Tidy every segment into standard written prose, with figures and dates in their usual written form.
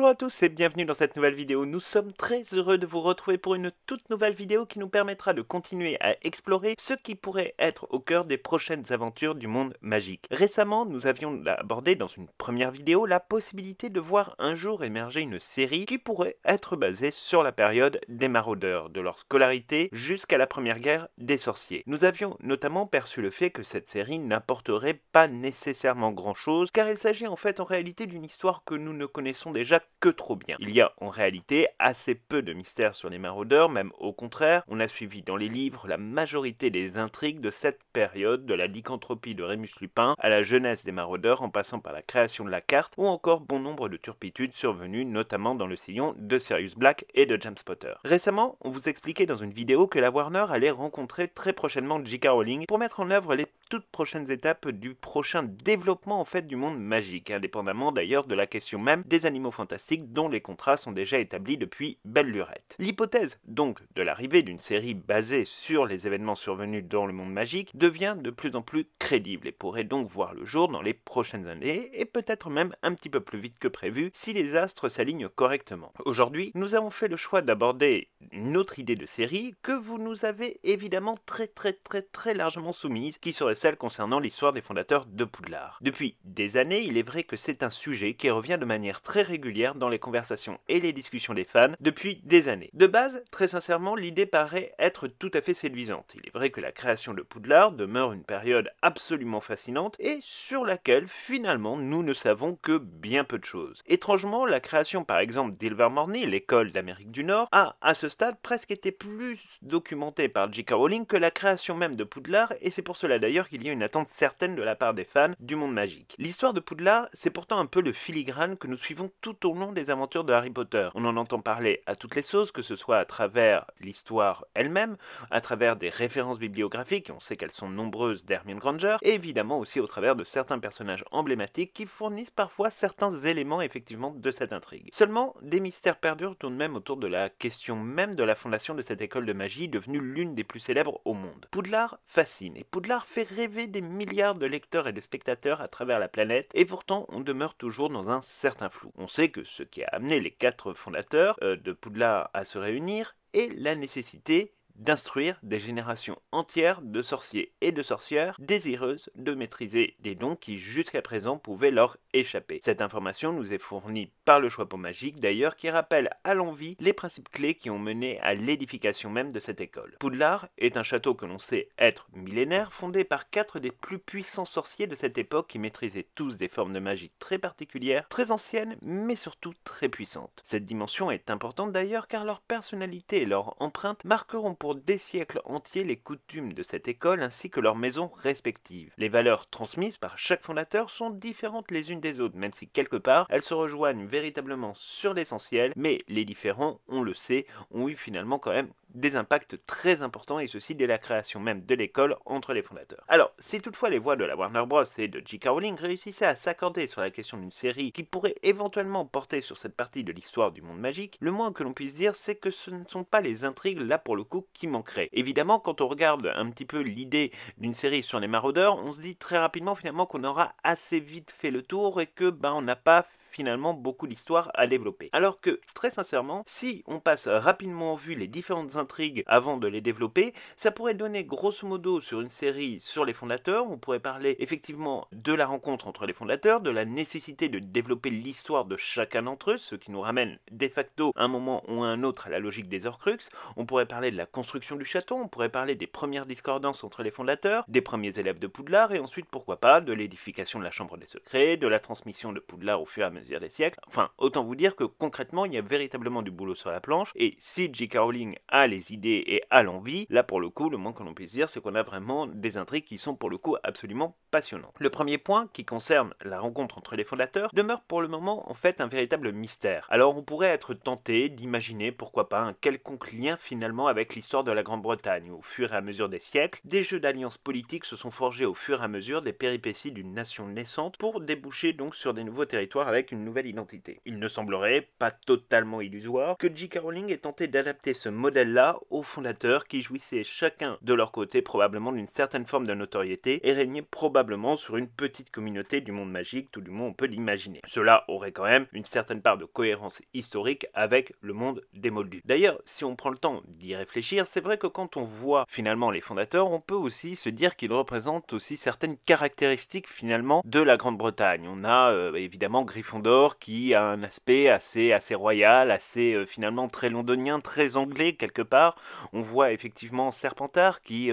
Bonjour à tous et bienvenue dans cette nouvelle vidéo. Nous sommes très heureux de vous retrouver pour une toute nouvelle vidéo qui nous permettra de continuer à explorer ce qui pourrait être au cœur des prochaines aventures du monde magique. Récemment, nous avions abordé dans une première vidéo la possibilité de voir un jour émerger une série qui pourrait être basée sur la période des maraudeurs, de leur scolarité jusqu'à la première guerre des sorciers. Nous avions notamment perçu le fait que cette série n'apporterait pas nécessairement grand chose, car il s'agit en fait en réalité d'une histoire que nous ne connaissons déjà que trop bien. Il y a en réalité assez peu de mystères sur les maraudeurs, même au contraire, on a suivi dans les livres la majorité des intrigues de cette période, de la lycanthropie de Rémus Lupin à la jeunesse des maraudeurs en passant par la création de la carte ou encore bon nombre de turpitudes survenues notamment dans le sillon de Sirius Black et de James Potter. Récemment, on vous expliquait dans une vidéo que la Warner allait rencontrer très prochainement J.K. Rowling pour mettre en œuvre les toutes prochaines étapes du prochain développement en fait du monde magique, indépendamment d'ailleurs de la question même des animaux fantastiques dont les contrats sont déjà établis depuis belle lurette. L'hypothèse donc de l'arrivée d'une série basée sur les événements survenus dans le monde magique devient de plus en plus crédible et pourrait donc voir le jour dans les prochaines années et peut-être même un petit peu plus vite que prévu si les astres s'alignent correctement. Aujourd'hui, nous avons fait le choix d'aborder une autre idée de série que vous nous avez évidemment très largement soumise, qui serait celle concernant l'histoire des fondateurs de Poudlard. Depuis des années, il est vrai que c'est un sujet qui revient de manière très régulière dans les conversations et les discussions des fans depuis des années. De base, très sincèrement, l'idée paraît être tout à fait séduisante. Il est vrai que la création de Poudlard demeure une période absolument fascinante et sur laquelle finalement nous ne savons que bien peu de choses. Étrangement, la création par exemple d'Ilvermorny, l'école d'Amérique du Nord, a à ce stade presque été plus documentée par J.K. Rowling que la création même de Poudlard, et c'est pour cela d'ailleurs qu'il y a une attente certaine de la part des fans du monde magique. L'histoire de Poudlard, c'est pourtant un peu le filigrane que nous suivons tout au long des aventures de Harry Potter. On en entend parler à toutes les sauces, que ce soit à travers l'histoire elle-même, à travers des références bibliographiques, et on sait qu'elles sont nombreuses d'Hermione Granger, et évidemment aussi au travers de certains personnages emblématiques qui fournissent parfois certains éléments effectivement de cette intrigue. Seulement, des mystères perdurent tout de même autour de la question même de la fondation de cette école de magie devenue l'une des plus célèbres au monde. Poudlard fascine, et Poudlard fait rêver des milliards de lecteurs et de spectateurs à travers la planète, et pourtant on demeure toujours dans un certain flou. On sait que ce qui a amené les 4 fondateurs de Poudlard à se réunir est la nécessité d'instruire des générations entières de sorciers et de sorcières désireuses de maîtriser des dons qui jusqu'à présent pouvaient leur échapper. Cette information nous est fournie par le Choixpeau magique d'ailleurs, qui rappelle à l'envi les principes clés qui ont mené à l'édification même de cette école. Poudlard est un château que l'on sait être millénaire, fondé par 4 des plus puissants sorciers de cette époque qui maîtrisaient tous des formes de magie très particulières, très anciennes mais surtout très puissantes. Cette dimension est importante d'ailleurs car leur personnalité et leur empreinte marqueront pour des siècles entiers les coutumes de cette école ainsi que leurs maisons respectives. Les valeurs transmises par chaque fondateur sont différentes les unes des autres, même si quelque part elles se rejoignent véritablement sur l'essentiel, mais les différents, on le sait, ont eu finalement quand même des impacts très importants, et ceci dès la création même de l'école entre les fondateurs. Alors, si toutefois les voix de la Warner Bros et de J.K. Rowling réussissaient à s'accorder sur la question d'une série qui pourrait éventuellement porter sur cette partie de l'histoire du monde magique, le moins que l'on puisse dire c'est que ce ne sont pas les intrigues là pour le coup qui manqueraient. Évidemment, quand on regarde un petit peu l'idée d'une série sur les maraudeurs, on se dit très rapidement finalement qu'on aura assez vite fait le tour et que on n'a pas finalement beaucoup d'histoires à développer. Alors que, très sincèrement, si on passe rapidement en vue les différentes intrigues avant de les développer, ça pourrait donner grosso modo sur une série sur les fondateurs, on pourrait parler effectivement de la rencontre entre les fondateurs, de la nécessité de développer l'histoire de chacun d'entre eux, ce qui nous ramène de facto à un moment ou à un autre à la logique des Horcruxes, on pourrait parler de la construction du château, on pourrait parler des premières discordances entre les fondateurs, des premiers élèves de Poudlard, et ensuite pourquoi pas de l'édification de la chambre des secrets, de la transmission de Poudlard au fur et à mesure des siècles. Enfin, autant vous dire que concrètement, il y a véritablement du boulot sur la planche, et si J.K. Rowling a les idées et a l'envie, là pour le coup, le moins que l'on puisse dire, c'est qu'on a vraiment des intrigues qui sont pour le coup absolument passionnantes. Le premier point, qui concerne la rencontre entre les fondateurs, demeure pour le moment en fait un véritable mystère. Alors on pourrait être tenté d'imaginer, pourquoi pas, un quelconque lien finalement avec l'histoire de la Grande-Bretagne, où au fur et à mesure des siècles, des jeux d'alliances politiques se sont forgés au fur et à mesure des péripéties d'une nation naissante pour déboucher donc sur des nouveaux territoires avec une nouvelle identité. Il ne semblerait pas totalement illusoire que J.K. Rowling ait tenté d'adapter ce modèle-là aux fondateurs qui jouissaient chacun de leur côté probablement d'une certaine forme de notoriété et régnaient probablement sur une petite communauté du monde magique, tout du moins on peut l'imaginer. Cela aurait quand même une certaine part de cohérence historique avec le monde des Moldus. D'ailleurs, si on prend le temps d'y réfléchir, c'est vrai que quand on voit finalement les fondateurs, on peut aussi se dire qu'ils représentent aussi certaines caractéristiques finalement de la Grande-Bretagne. On a évidemment Gryffondor qui a un aspect assez royal, assez finalement très londonien, très anglais quelque part. On voit effectivement Serpentard qui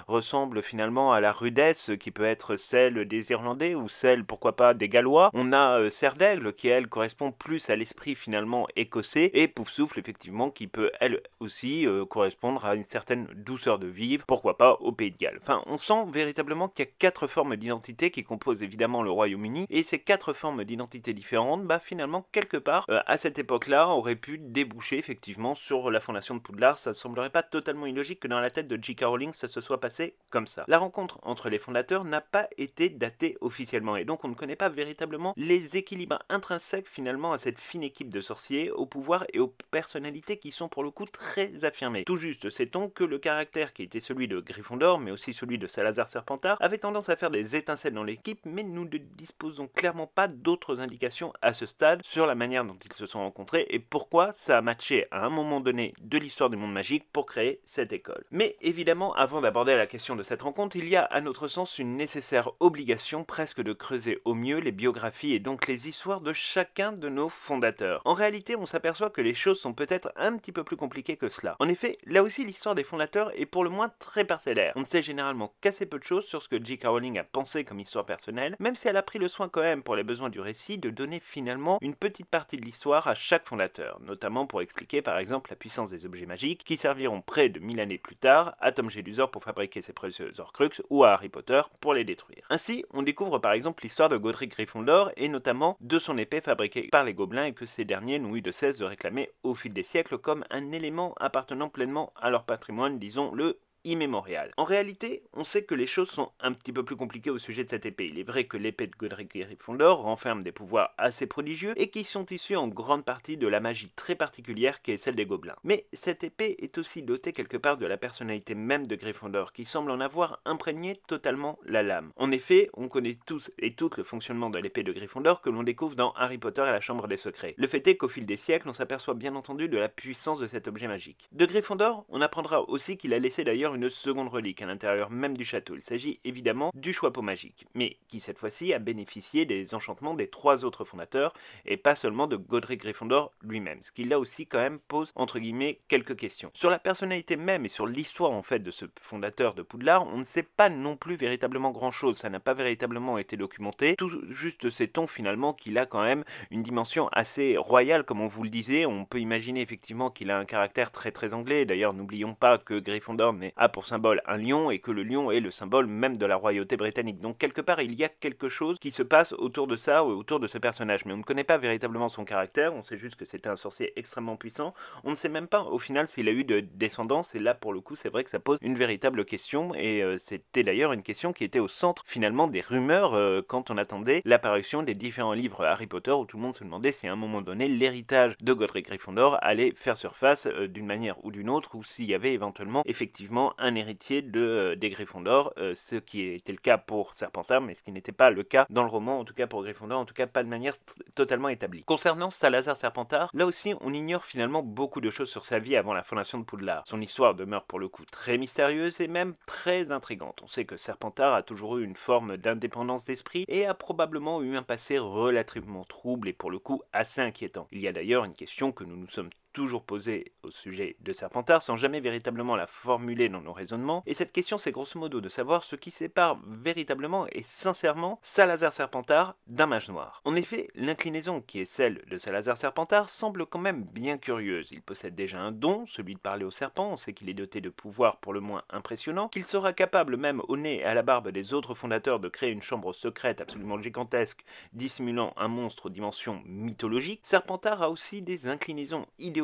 ressemble finalement à la rudesse qui peut être celle des Irlandais ou celle pourquoi pas des Gallois. On a Serre d'Aigle qui elle correspond plus à l'esprit finalement écossais et Poufsouffle effectivement qui peut elle aussi correspondre à une certaine douceur de vivre, pourquoi pas au Pays de Galles. Enfin, on sent véritablement qu'il y a 4 formes d'identité qui composent évidemment le Royaume-Uni et ces 4 formes d'identité différentes, finalement quelque part à cette époque-là auraient pu déboucher effectivement sur la fondation de Poudlard. Ça ne semblerait pas totalement illogique que dans la tête de J.K. Rowling ça se soit passé comme ça. La rencontre entre les fondateurs n'a pas été datée officiellement et donc on ne connaît pas véritablement les équilibres intrinsèques finalement à cette fine équipe de sorciers, au pouvoir et aux personnalités qui sont pour le coup très affirmées. Tout juste sait-on que le caractère qui était celui de Gryffondor mais aussi celui de Salazar Serpentard avait tendance à faire des étincelles dans l'équipe, mais nous ne disposons clairement pas d'autres indications à ce stade sur la manière dont ils se sont rencontrés et pourquoi ça a matché à un moment donné de l'histoire du monde magique pour créer cette école. Mais évidemment, avant d'aborder la question de cette rencontre, il y a à notre sens une nécessaire obligation presque de creuser au mieux les biographies et donc les histoires de chacun de nos fondateurs. En réalité, on s'aperçoit que les choses sont peut-être un petit peu plus compliquées que cela. En effet, là aussi l'histoire des fondateurs est pour le moins très parcellaire. On ne sait généralement qu'assez peu de choses sur ce que J.K. Rowling a pensé comme histoire personnelle, même si elle a pris le soin quand même pour les besoins du récit de donner finalement une petite partie de l'histoire à chaque fondateur, notamment pour expliquer par exemple la puissance des objets magiques qui serviront près de 1000 années plus tard à Tom Jedusor pour fabriquer ses précieux Horcruxes ou à Harry Potter pour les détruire. Ainsi, on découvre par exemple l'histoire de Godric Gryffondor et notamment de son épée fabriquée par les gobelins et que ces derniers n'ont eu de cesse de réclamer au fil des siècles comme un élément appartenant pleinement à leur patrimoine, disons-le, immémorial. En réalité, on sait que les choses sont un petit peu plus compliquées au sujet de cette épée. Il est vrai que l'épée de Godric Gryffondor renferme des pouvoirs assez prodigieux et qui sont issus en grande partie de la magie très particulière qui est celle des gobelins. Mais cette épée est aussi dotée quelque part de la personnalité même de Gryffondor qui semble en avoir imprégné totalement la lame. En effet, on connaît tous et toutes le fonctionnement de l'épée de Gryffondor que l'on découvre dans Harry Potter et la Chambre des Secrets. Le fait est qu'au fil des siècles, on s'aperçoit bien entendu de la puissance de cet objet magique. De Gryffondor, on apprendra aussi qu'il a laissé d'ailleurs une seconde relique à l'intérieur même du château. Il s'agit évidemment du Choixpeau magique, mais qui cette fois-ci a bénéficié des enchantements des 3 autres fondateurs et pas seulement de Godric Gryffondor lui-même, ce qui là aussi quand même pose entre guillemets quelques questions. Sur la personnalité même et sur l'histoire en fait de ce fondateur de Poudlard, on ne sait pas non plus véritablement grand-chose, ça n'a pas véritablement été documenté, tout juste sait-on finalement qu'il a quand même une dimension assez royale comme on vous le disait. On peut imaginer effectivement qu'il a un caractère très anglais, d'ailleurs n'oublions pas que Gryffondor a pour symbole un lion et que le lion est le symbole même de la royauté britannique. Donc quelque part il y a quelque chose qui se passe autour de ça ou autour de ce personnage, mais on ne connaît pas véritablement son caractère, on sait juste que c'était un sorcier extrêmement puissant, on ne sait même pas au final s'il a eu de descendance et là pour le coup c'est vrai que ça pose une véritable question et c'était d'ailleurs une question qui était au centre finalement des rumeurs quand on attendait l'apparition des différents livres Harry Potter où tout le monde se demandait si à un moment donné l'héritage de Godric Gryffondor allait faire surface d'une manière ou d'une autre ou s'il y avait éventuellement effectivement un héritier des Gryffondor, ce qui était le cas pour Serpentard, mais ce qui n'était pas le cas dans le roman, en tout cas pour Gryffondor, en tout cas pas de manière totalement établie. Concernant Salazar Serpentard, là aussi on ignore finalement beaucoup de choses sur sa vie avant la fondation de Poudlard. Son histoire demeure pour le coup très mystérieuse et même très intrigante. On sait que Serpentard a toujours eu une forme d'indépendance d'esprit et a probablement eu un passé relativement trouble et pour le coup assez inquiétant. Il y a d'ailleurs une question que nous nous sommes toujours posée au sujet de Serpentard sans jamais véritablement la formuler dans nos raisonnements, et cette question c'est grosso modo de savoir ce qui sépare véritablement et sincèrement Salazar Serpentard d'un mage noir. En effet, l'inclinaison qui est celle de Salazar Serpentard semble quand même bien curieuse. Il possède déjà un don, celui de parler aux serpents, on sait qu'il est doté de pouvoirs pour le moins impressionnants, qu'il sera capable même au nez et à la barbe des autres fondateurs de créer une chambre secrète absolument gigantesque dissimulant un monstre aux dimensions mythologiques. Serpentard a aussi des inclinaisons idéologiques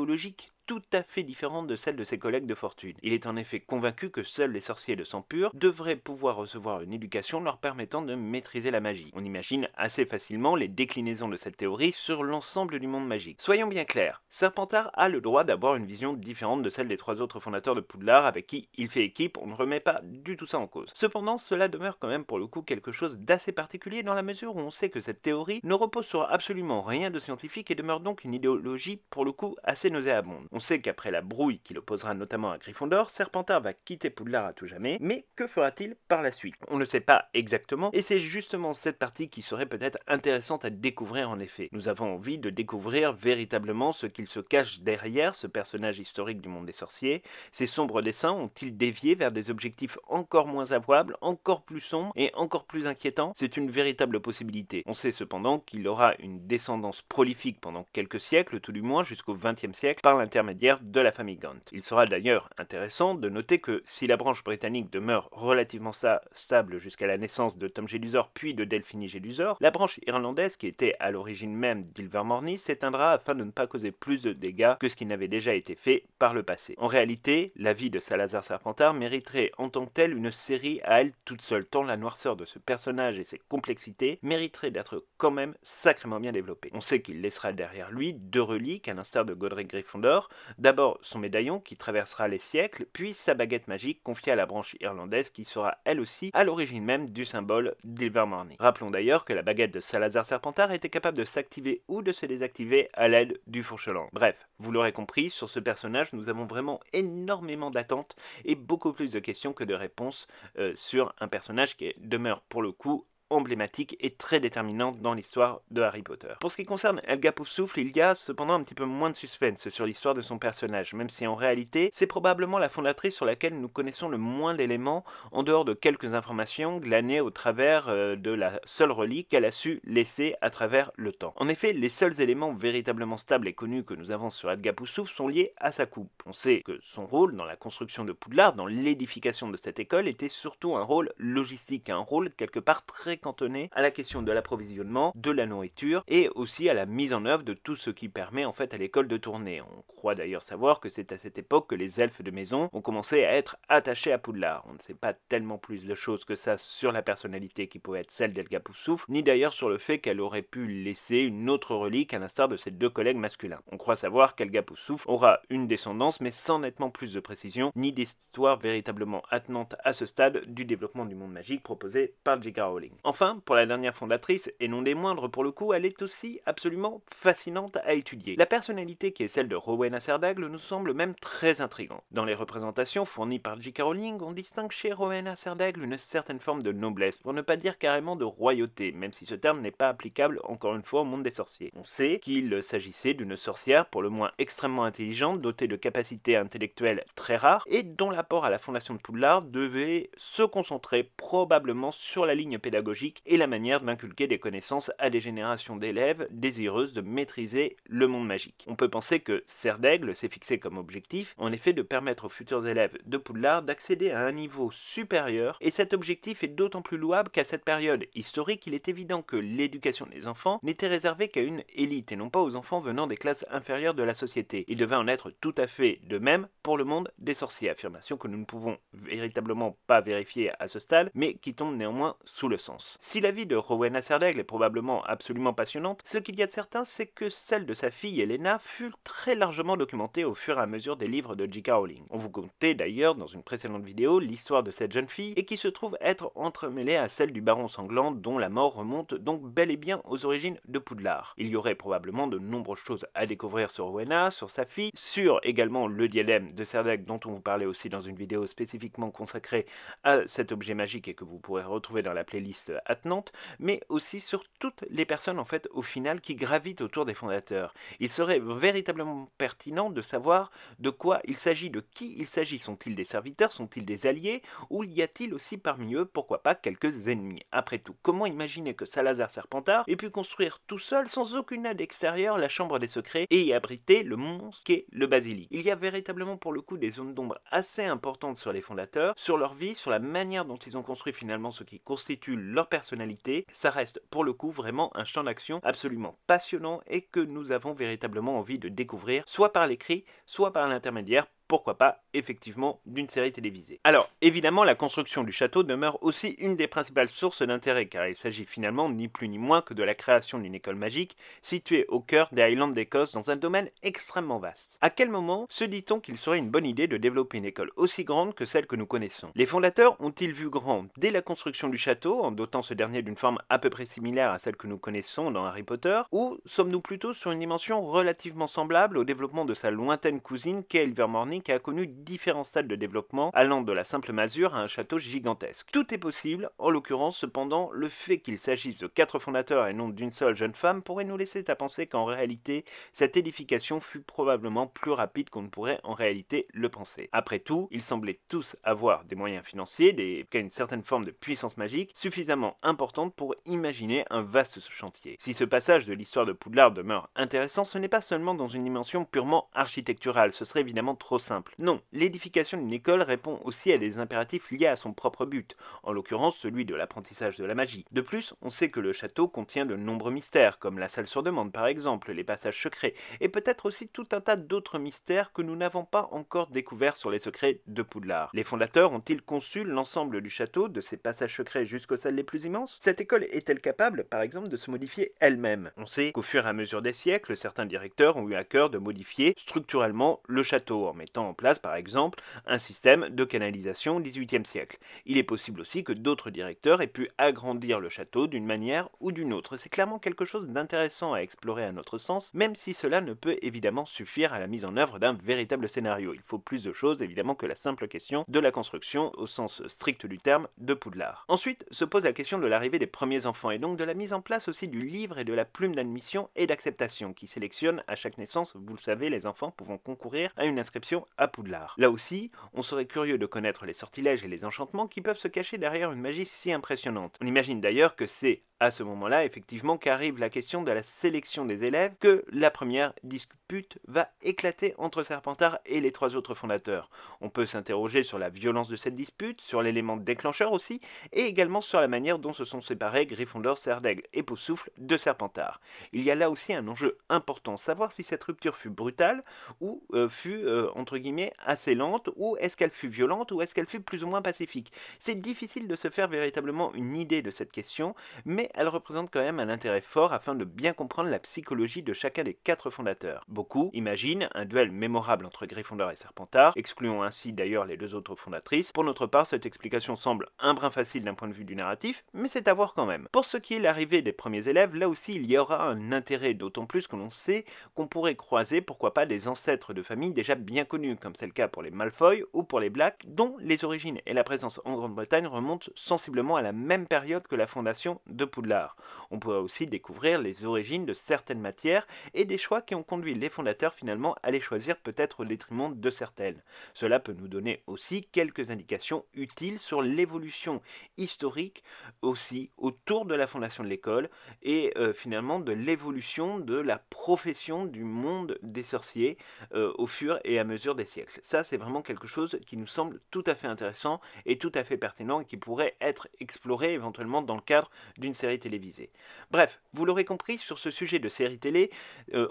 tout à fait différente de celle de ses collègues de fortune. Il est en effet convaincu que seuls les sorciers de sang pur devraient pouvoir recevoir une éducation leur permettant de maîtriser la magie. On imagine assez facilement les déclinaisons de cette théorie sur l'ensemble du monde magique. Soyons bien clairs, Serpentard a le droit d'avoir une vision différente de celle des 3 autres fondateurs de Poudlard avec qui il fait équipe, on ne remet pas du tout ça en cause. Cependant, cela demeure quand même pour le coup quelque chose d'assez particulier dans la mesure où on sait que cette théorie ne repose sur absolument rien de scientifique et demeure donc une idéologie pour le coup assez nauséabonde. On sait qu'après la brouille qui l'opposera notamment à Gryffondor, Serpentard va quitter Poudlard à tout jamais, mais que fera-t-il par la suite? On ne sait pas exactement, et c'est justement cette partie qui serait peut-être intéressante à découvrir en effet. Nous avons envie de découvrir véritablement ce qu'il se cache derrière ce personnage historique du monde des sorciers. Ces sombres dessins ont-ils dévié vers des objectifs encore moins avouables, encore plus sombres et encore plus inquiétants? C'est une véritable possibilité. On sait cependant qu'il aura une descendance prolifique pendant quelques siècles, tout du moins jusqu'au XXe siècle, par l'intermédiaire de la famille Gaunt. Il sera d'ailleurs intéressant de noter que si la branche britannique demeure relativement stable jusqu'à la naissance de Tom Jedusor puis de Delphine Jedusor, la branche irlandaise qui était à l'origine même d'Ilvermorny s'éteindra afin de ne pas causer plus de dégâts que ce qui n'avait déjà été fait par le passé. En réalité, la vie de Salazar Serpentard mériterait en tant que telle une série à elle toute seule, tant la noirceur de ce personnage et ses complexités mériteraient d'être quand même sacrément bien développées. On sait qu'il laissera derrière lui 2 reliques, à l'instar de Godric Gryffondor, d'abord son médaillon qui traversera les siècles, puis sa baguette magique confiée à la branche irlandaise qui sera elle aussi à l'origine même du symbole d'Ilvermorny. Rappelons d'ailleurs que la baguette de Salazar Serpentard était capable de s'activer ou de se désactiver à l'aide du fourche-langue. Bref, vous l'aurez compris, sur ce personnage nous avons vraiment énormément d'attentes et beaucoup plus de questions que de réponses sur un personnage qui demeure pour le coup emblématique et très déterminante dans l'histoire de Harry Potter. Pour ce qui concerne Helga Poufsouffle, il y a cependant un petit peu moins de suspense sur l'histoire de son personnage, même si en réalité, c'est probablement la fondatrice sur laquelle nous connaissons le moins d'éléments, en dehors de quelques informations glanées au travers de la seule relique qu'elle a su laisser à travers le temps. En effet, les seuls éléments véritablement stables et connus que nous avons sur Helga Poufsouffle sont liés à sa coupe. On sait que son rôle dans la construction de Poudlard, dans l'édification de cette école, était surtout un rôle logistique, un rôle quelque part très cantonné à la question de l'approvisionnement, de la nourriture et aussi à la mise en œuvre de tout ce qui permet en fait à l'école de tourner. On croit d'ailleurs savoir que c'est à cette époque que les elfes de maison ont commencé à être attachés à Poudlard. On ne sait pas tellement plus de choses que ça sur la personnalité qui pouvait être celle d'Helga Poufsouffle, ni d'ailleurs sur le fait qu'elle aurait pu laisser une autre relique à l'instar de ses 2 collègues masculins. On croit savoir qu'Helga Poufsouffle aura une descendance mais sans nettement plus de précision, ni d'histoire véritablement attenante à ce stade du développement du monde magique proposé par J.K. Rowling. Enfin, pour la dernière fondatrice, et non des moindres pour le coup, elle est aussi absolument fascinante à étudier. La personnalité qui est celle de Rowena Serdagle nous semble même très intrigante. Dans les représentations fournies par J.K. Rowling, on distingue chez Rowena Serdagle une certaine forme de noblesse, pour ne pas dire carrément de royauté, même si ce terme n'est pas applicable encore une fois au monde des sorciers. On sait qu'il s'agissait d'une sorcière pour le moins extrêmement intelligente, dotée de capacités intellectuelles très rares, et dont l'apport à la fondation de Poudlard devait se concentrer probablement sur la ligne pédagogique et la manière d'inculquer des connaissances à des générations d'élèves désireuses de maîtriser le monde magique. On peut penser que Serdaigle s'est fixé comme objectif, en effet, de permettre aux futurs élèves de Poudlard d'accéder à un niveau supérieur, et cet objectif est d'autant plus louable qu'à cette période historique, il est évident que l'éducation des enfants n'était réservée qu'à une élite, et non pas aux enfants venant des classes inférieures de la société. Il devait en être tout à fait de même pour le monde des sorciers, affirmation que nous ne pouvons véritablement pas vérifier à ce stade, mais qui tombe néanmoins sous le sens. Si la vie de Rowena Serdagle est probablement absolument passionnante, ce qu'il y a de certain, c'est que celle de sa fille Helena fut très largement documentée au fur et à mesure des livres de J.K. Rowling. On vous contait d'ailleurs dans une précédente vidéo l'histoire de cette jeune fille et qui se trouve être entremêlée à celle du baron sanglant dont la mort remonte donc bel et bien aux origines de Poudlard. Il y aurait probablement de nombreuses choses à découvrir sur Rowena, sur sa fille, sur également le diadème de Serdagle dont on vous parlait aussi dans une vidéo spécifiquement consacrée à cet objet magique et que vous pourrez retrouver dans la playlist attenante, mais aussi sur toutes les personnes en fait au final qui gravitent autour des fondateurs. Il serait véritablement pertinent de savoir de quoi il s'agit, de qui il s'agit. Sont-ils des serviteurs, sont-ils des alliés, ou y a-t-il aussi parmi eux, pourquoi pas, quelques ennemis? Après tout, comment imaginer que Salazar Serpentard ait pu construire tout seul, sans aucune aide extérieure, la chambre des secrets et y abriter le monstre qu'est le basilic? Il y a véritablement pour le coup des zones d'ombre assez importantes sur les fondateurs, sur leur vie, sur la manière dont ils ont construit finalement ce qui constitue leur leur personnalité, ça reste pour le coup vraiment un champ d'action absolument passionnant et que nous avons véritablement envie de découvrir, soit par l'écrit, soit par l'intermédiaire, pourquoi pas, effectivement, d'une série télévisée. Alors, évidemment, la construction du château demeure aussi une des principales sources d'intérêt, car il s'agit finalement ni plus ni moins que de la création d'une école magique située au cœur des Highlands d'Écosse dans un domaine extrêmement vaste. À quel moment se dit-on qu'il serait une bonne idée de développer une école aussi grande que celle que nous connaissons? Les fondateurs ont-ils vu grand dès la construction du château, en dotant ce dernier d'une forme à peu près similaire à celle que nous connaissons dans Harry Potter, ou sommes-nous plutôt sur une dimension relativement semblable au développement de sa lointaine cousine qu'est Ilvermorny, qui a connu différents stades de développement allant de la simple masure à un château gigantesque. Tout est possible, en l'occurrence cependant, le fait qu'il s'agisse de 4 fondateurs et non d'une seule jeune femme pourrait nous laisser à penser qu'en réalité, cette édification fut probablement plus rapide qu'on ne pourrait en réalité le penser. Après tout, ils semblaient tous avoir des moyens financiers, une certaine forme de puissance magique, suffisamment importante pour imaginer un vaste chantier. Si ce passage de l'histoire de Poudlard demeure intéressant, ce n'est pas seulement dans une dimension purement architecturale, ce serait évidemment trop simple. Non, l'édification d'une école répond aussi à des impératifs liés à son propre but, en l'occurrence celui de l'apprentissage de la magie. De plus, on sait que le château contient de nombreux mystères, comme la salle sur demande par exemple, les passages secrets, et peut-être aussi tout un tas d'autres mystères que nous n'avons pas encore découverts sur les secrets de Poudlard. Les fondateurs ont-ils conçu l'ensemble du château, de ses passages secrets jusqu'aux salles les plus immenses? Cette école est-elle capable, par exemple, de se modifier elle-même? On sait qu'au fur et à mesure des siècles, certains directeurs ont eu à cœur de modifier structurellement le château, en mettant en place par exemple un système de canalisation au XVIIIe siècle. Il est possible aussi que d'autres directeurs aient pu agrandir le château d'une manière ou d'une autre. C'est clairement quelque chose d'intéressant à explorer à notre sens, même si cela ne peut évidemment suffire à la mise en œuvre d'un véritable scénario. Il faut plus de choses évidemment que la simple question de la construction au sens strict du terme de Poudlard. Ensuite se pose la question de l'arrivée des premiers enfants et donc de la mise en place aussi du livre et de la plume d'admission et d'acceptation qui sélectionne à chaque naissance, vous le savez, les enfants pouvant concourir à une inscription à Poudlard. Là aussi, on serait curieux de connaître les sortilèges et les enchantements qui peuvent se cacher derrière une magie si impressionnante. On imagine d'ailleurs que c'est à ce moment-là, effectivement, qu'arrive la question de la sélection des élèves, que la première dispute va éclater entre Serpentard et les 3 autres fondateurs. On peut s'interroger sur la violence de cette dispute, sur l'élément déclencheur aussi, et également sur la manière dont se sont séparés Gryffondor, Serdaigle et Poufsouffle de Serpentard. Il y a là aussi un enjeu important, savoir si cette rupture fut brutale ou fut, entre guillemets, assez lente, ou est-ce qu'elle fut violente, ou est-ce qu'elle fut plus ou moins pacifique. C'est difficile de se faire véritablement une idée de cette question, mais elle représente quand même un intérêt fort afin de bien comprendre la psychologie de chacun des 4 fondateurs. Beaucoup imaginent un duel mémorable entre Gryffondor et Serpentard, excluant ainsi d'ailleurs les 2 autres fondatrices. Pour notre part, cette explication semble un brin facile d'un point de vue du narratif, mais c'est à voir quand même. Pour ce qui est l'arrivée des premiers élèves, là aussi il y aura un intérêt, d'autant plus que l'on sait qu'on pourrait croiser, pourquoi pas, des ancêtres de familles déjà bien connus, comme c'est le cas pour les Malfoy ou pour les Black, dont les origines et la présence en Grande-Bretagne remontent sensiblement à la même période que la fondation de Poudlard. On pourrait aussi découvrir les origines de certaines matières et des choix qui ont conduit les fondateurs finalement à les choisir peut-être au détriment de certaines. Cela peut nous donner aussi quelques indications utiles sur l'évolution historique aussi autour de la fondation de l'école et finalement de l'évolution de la profession du monde des sorciers au fur et à mesure des siècles. Ça, c'est vraiment quelque chose qui nous semble tout à fait intéressant et tout à fait pertinent et qui pourrait être exploré éventuellement dans le cadre d'une série télévisée. Bref, vous l'aurez compris, sur ce sujet de série télé,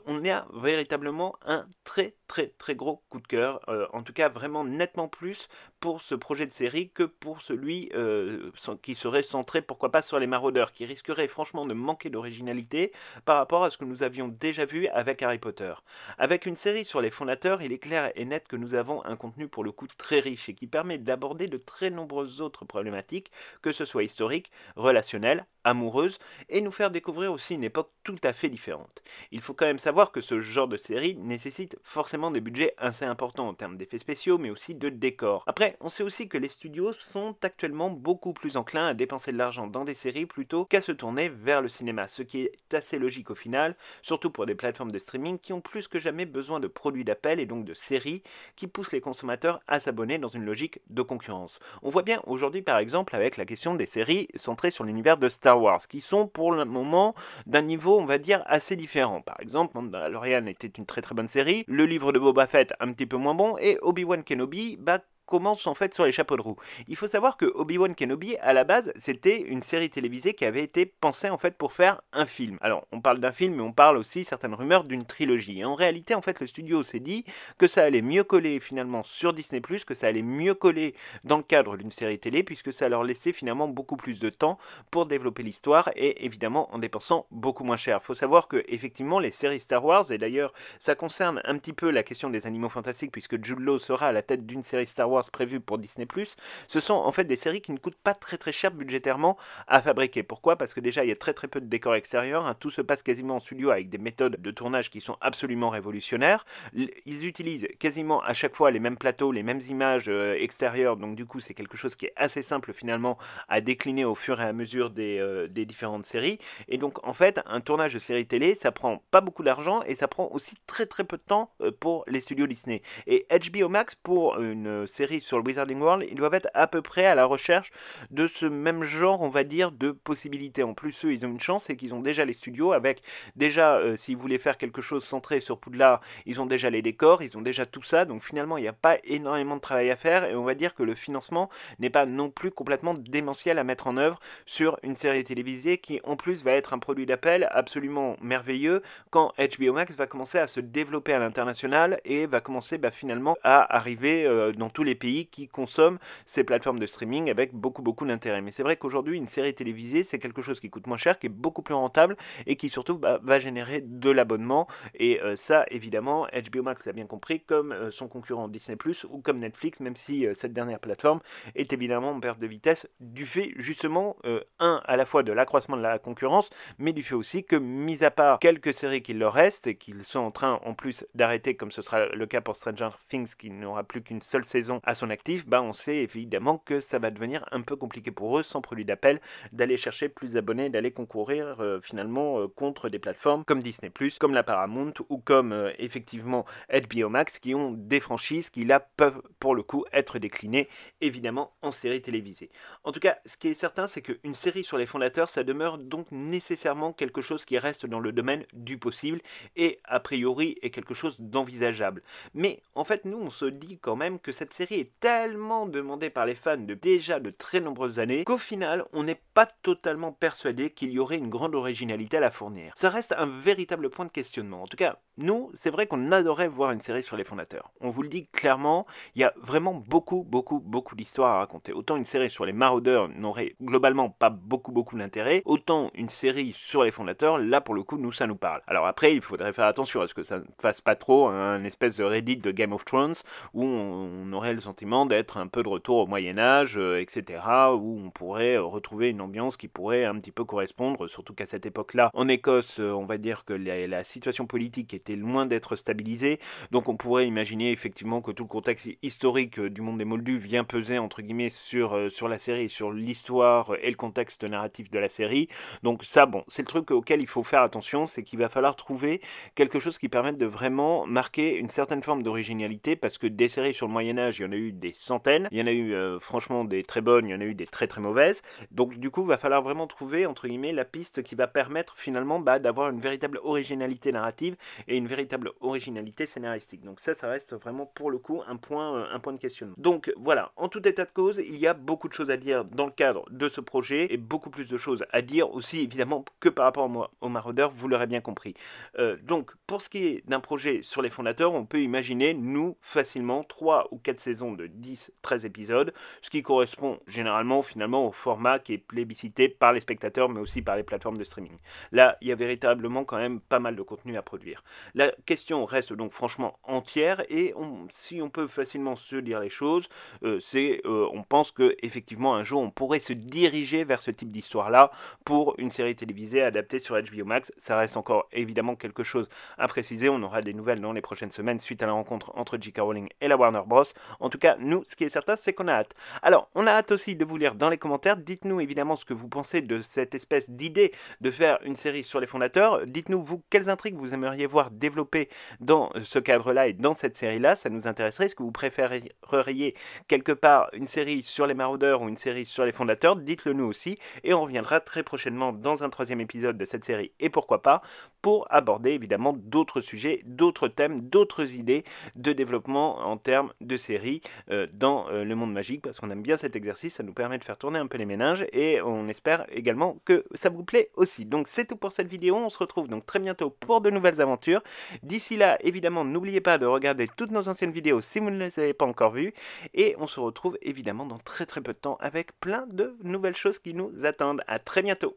on a véritablement un très gros coup de cœur, en tout cas vraiment nettement plus pour ce projet de série que pour celui qui serait centré pourquoi pas sur les maraudeurs, qui risquerait franchement de manquer d'originalité par rapport à ce que nous avions déjà vu avec Harry Potter. Avec une série sur les fondateurs, il est clair et net que nous avons un contenu pour le coup très riche et qui permet d'aborder de très nombreuses autres problématiques, que ce soit historiques, relationnelles, amoureuses, et nous faire découvrir aussi une époque tout à fait différente. Il faut quand même savoir que ce genre de série nécessite forcément des budgets assez importants en termes d'effets spéciaux, mais aussi de décors. Après, on sait aussi que les studios sont actuellement beaucoup plus enclins à dépenser de l'argent dans des séries plutôt qu'à se tourner vers le cinéma, ce qui est assez logique au final, surtout pour des plateformes de streaming qui ont plus que jamais besoin de produits d'appel et donc de séries qui poussent les consommateurs à s'abonner dans une logique de concurrence. On voit bien aujourd'hui par exemple avec la question des séries centrées sur l'univers de Star Wars, qui sont pour le moment d'un niveau, on va dire, assez différent. Par exemple, Mandalorian était une très bonne série, le livre de Boba Fett un petit peu moins bon, et Obi-Wan Kenobi, commence en fait sur les chapeaux de roue. Il faut savoir que Obi-Wan Kenobi, à la base, c'était une série télévisée qui avait été pensée en fait pour faire un film. Alors, on parle d'un film, mais on parle aussi, certaines rumeurs, d'une trilogie. Et en réalité, en fait, le studio s'est dit que ça allait mieux coller finalement sur Disney+, que ça allait mieux coller dans le cadre d'une série télé, puisque ça leur laissait finalement beaucoup plus de temps pour développer l'histoire et évidemment en dépensant beaucoup moins cher. Il faut savoir que effectivement les séries Star Wars, et d'ailleurs ça concerne un petit peu la question des animaux fantastiques, puisque Jude Law sera à la tête d'une série Star Wars prévue pour Disney+, ce sont en fait des séries qui ne coûtent pas très cher budgétairement à fabriquer. Pourquoi? Parce que déjà il y a très peu de décors extérieurs, hein, tout se passe quasiment en studio avec des méthodes de tournage qui sont absolument révolutionnaires. Ils utilisent quasiment à chaque fois les mêmes plateaux, les mêmes images extérieures, donc du coup c'est quelque chose qui est assez simple finalement à décliner au fur et à mesure des différentes séries. Et donc en fait un tournage de série télé ça prend pas beaucoup d'argent et ça prend aussi très peu de temps pour les studios Disney. Et HBO Max, pour une série sur le Wizarding World, ils doivent être à peu près à la recherche de ce même genre, on va dire, de possibilités. En plus, eux, ils ont une chance, c'est qu'ils ont déjà les studios avec, déjà, s'ils voulaient faire quelque chose centré sur Poudlard, ils ont déjà les décors, ils ont déjà tout ça, donc finalement, il n'y a pas énormément de travail à faire, et on va dire que le financement n'est pas non plus complètement démentiel à mettre en œuvre sur une série télévisée qui, en plus, va être un produit d'appel absolument merveilleux quand HBO Max va commencer à se développer à l'international et va commencer finalement à arriver dans tous les pays qui consomment ces plateformes de streaming avec beaucoup d'intérêt. Mais c'est vrai qu'aujourd'hui une série télévisée c'est quelque chose qui coûte moins cher, qui est beaucoup plus rentable et qui surtout va générer de l'abonnement, et ça évidemment HBO Max l'a bien compris, comme son concurrent Disney+, ou comme Netflix, même si cette dernière plateforme est évidemment en perte de vitesse du fait justement à la fois de l'accroissement de la concurrence, mais du fait aussi que, mis à part quelques séries qu'il leur reste et qu'ils sont en train en plus d'arrêter, comme ce sera le cas pour Stranger Things qui n'aura plus qu'une seule saison à son actif, on sait évidemment que ça va devenir un peu compliqué pour eux, sans produit d'appel, d'aller chercher plus d'abonnés, d'aller concourir finalement contre des plateformes comme Disney+, comme la Paramount ou comme effectivement HBO Max, qui ont des franchises qui là peuvent pour le coup être déclinées évidemment en séries télévisées. En tout cas, ce qui est certain, c'est qu'une série sur les fondateurs, ça demeure donc nécessairement quelque chose qui reste dans le domaine du possible et a priori est quelque chose d'envisageable. Mais en fait, nous on se dit quand même que cette série est tellement demandée par les fans de déjà de très nombreuses années qu'au final on n'est pas totalement persuadé qu'il y aurait une grande originalité à la fournir. Ça reste un véritable point de questionnement. En tout cas, nous, c'est vrai qu'on adorait voir une série sur les fondateurs. On vous le dit clairement, il y a vraiment beaucoup d'histoires à raconter. Autant une série sur les maraudeurs n'aurait globalement pas beaucoup d'intérêt, autant une série sur les fondateurs, là pour le coup, nous ça nous parle. Alors après, il faudrait faire attention à ce que ça ne fasse pas trop un espèce de Reddit de Game of Thrones où on aurait le sentiment d'être un peu de retour au Moyen-Âge, etc., où on pourrait retrouver une ambiance qui pourrait un petit peu correspondre, surtout qu'à cette époque-là, en Écosse, on va dire que la situation politique était loin d'être stabilisée, donc on pourrait imaginer effectivement que tout le contexte historique du monde des Moldus vient peser entre guillemets sur la série, sur l'histoire et le contexte narratif de la série. Donc ça, bon, c'est le truc auquel il faut faire attention, c'est qu'il va falloir trouver quelque chose qui permette de vraiment marquer une certaine forme d'originalité, parce que des séries sur le Moyen-Âge, il y en a eu des centaines, il y en a eu franchement des très bonnes, il y en a eu des très mauvaises, donc du coup il va falloir vraiment trouver entre guillemets la piste qui va permettre finalement d'avoir une véritable originalité narrative et une véritable originalité scénaristique. Donc ça reste vraiment pour le coup un point de questionnement. Donc voilà, en tout état de cause, il y a beaucoup de choses à dire dans le cadre de ce projet et beaucoup plus de choses à dire aussi évidemment que par rapport aux maraudeurs, vous l'aurez bien compris. Donc pour ce qui est d'un projet sur les fondateurs, on peut imaginer nous facilement 3 ou 4 saisons de 10-13 épisodes, ce qui correspond généralement finalement au format qui est plébiscité par les spectateurs mais aussi par les plateformes de streaming. Là, il y a véritablement quand même pas mal de contenu à produire. La question reste donc franchement entière et si on peut facilement se dire les choses, on pense que effectivement un jour on pourrait se diriger vers ce type d'histoire-là pour une série télévisée adaptée sur HBO Max. Ça reste encore évidemment quelque chose à préciser. On aura des nouvelles dans les prochaines semaines suite à la rencontre entre J.K. Rowling et la Warner Bros. En tout cas, nous, ce qui est certain, c'est qu'on a hâte. Alors, on a hâte aussi de vous lire dans les commentaires. Dites-nous évidemment ce que vous pensez de cette espèce d'idée de faire une série sur les fondateurs. Dites-nous, vous, quelles intrigues vous aimeriez voir développer dans ce cadre-là et dans cette série-là, ça nous intéresserait. Est-ce que vous préféreriez quelque part une série sur les maraudeurs ou une série sur les fondateurs? Dites-le nous aussi, et on reviendra très prochainement dans un 3e épisode de cette série, et pourquoi pas, pour aborder évidemment d'autres sujets, d'autres thèmes, d'autres idées de développement en termes de séries dans le monde magique, parce qu'on aime bien cet exercice, ça nous permet de faire tourner un peu les méninges, et on espère également que ça vous plaît aussi. Donc c'est tout pour cette vidéo, on se retrouve donc très bientôt pour de nouvelles aventures. D'ici là, évidemment, n'oubliez pas de regarder toutes nos anciennes vidéos si vous ne les avez pas encore vues, et on se retrouve évidemment dans très peu de temps avec plein de nouvelles choses qui nous attendent. À très bientôt.